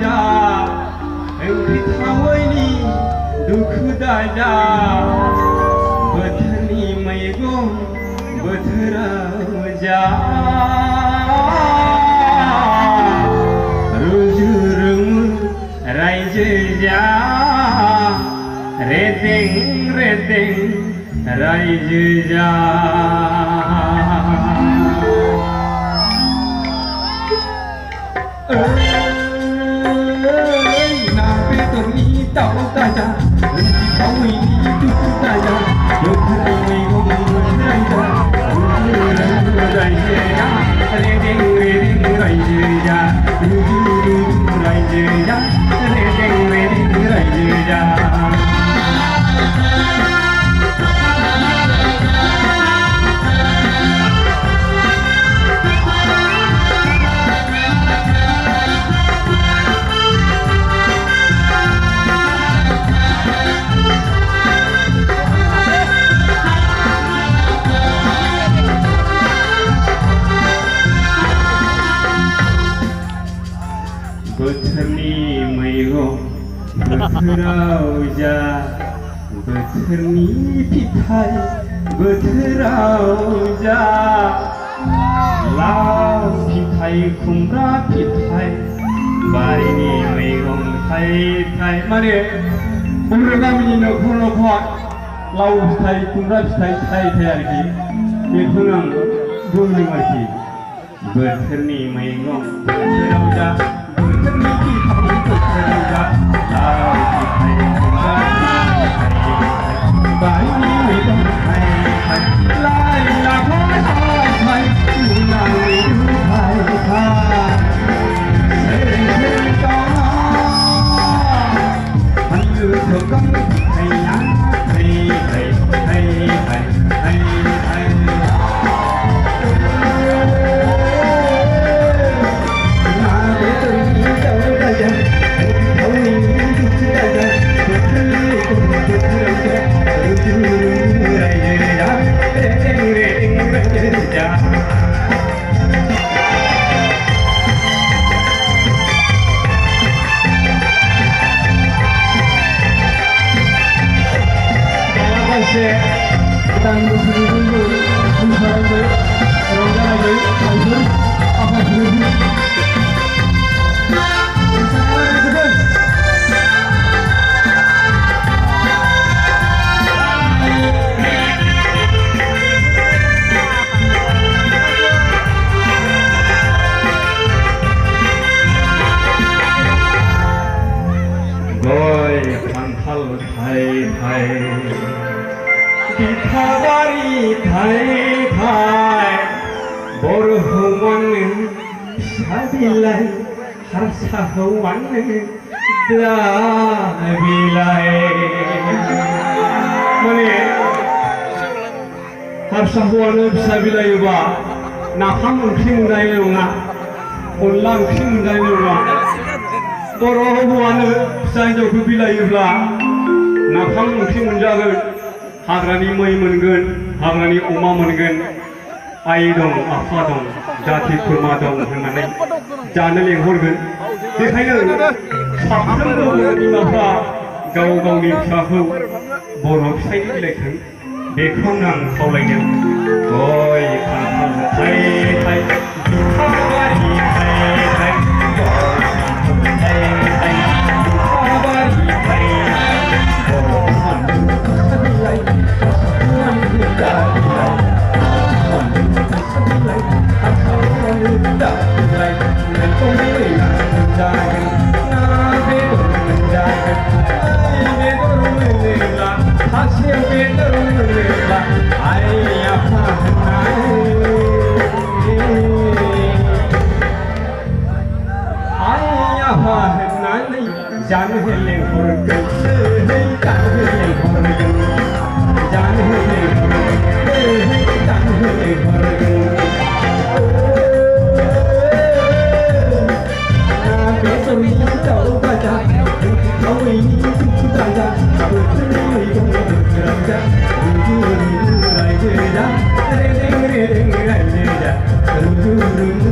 Daja Engkau tahu ini duku Daja Bertani maygon berteraja Rujurum raja Redeng raja Bedorni Daja kau ini duku Daja Bertani maygon berteraja Rujurum raja Redeng raja Rujurum raja Redeng raja Bertani maygon berteraja Bertani pitai berteraja Lau pitai kumra pitai Barini maygon thai Mane umur kami nokor lau pitai kumra pitai thai arki Bekhौनो आं बुंदों आरोखि Bertani maygon berteraja Bertani pitai berteraja Lau pitai kumra Barini maygon thai Lai la thai Munang maygon thai Sering kau Hanyu thokang thai yang Thai Dan berseru-seru Berseru-seru Rongga-rongga Hancur Apa seru-seru Boy Kantal Thai Dikawari thai Borhuwan sabilai harsahuwan dabilai Mane harsahuwan sabilai ba Nakam oंख्रि मोनजानाय नङा अनला ओंख्रि मोनजानाय नङा बर' हौवानो फिसा हिनजावखौ बिलायोब्ला नाफाम ओंख्रि मोनजागोन हाग्रानि मै मोनगोन हाग्रानि अमा मोनगोन आइ दं आफा दं जाथि खुरमा दं होननानै जानो लेंहरगोन बेखायनो साफ्रोमबो बिमाफ्रा गाव गावनि फिसाखौ बर' फिसायनि बिलाइखौ बेखौनो आं खावलायदों गय खान्थाल थाइ बिफाबारि थाइ जाने हेले हरगोन जाने हेले हरगोन जाने हेले हरगोन जाने हेले हरगोन बेदरनि दाजा खावैनि दाजा बोथोरनि मैगं बोथोराजा रुजु रुजु रायजो जा रेदें रेदें रायजो जा रुजु रुजु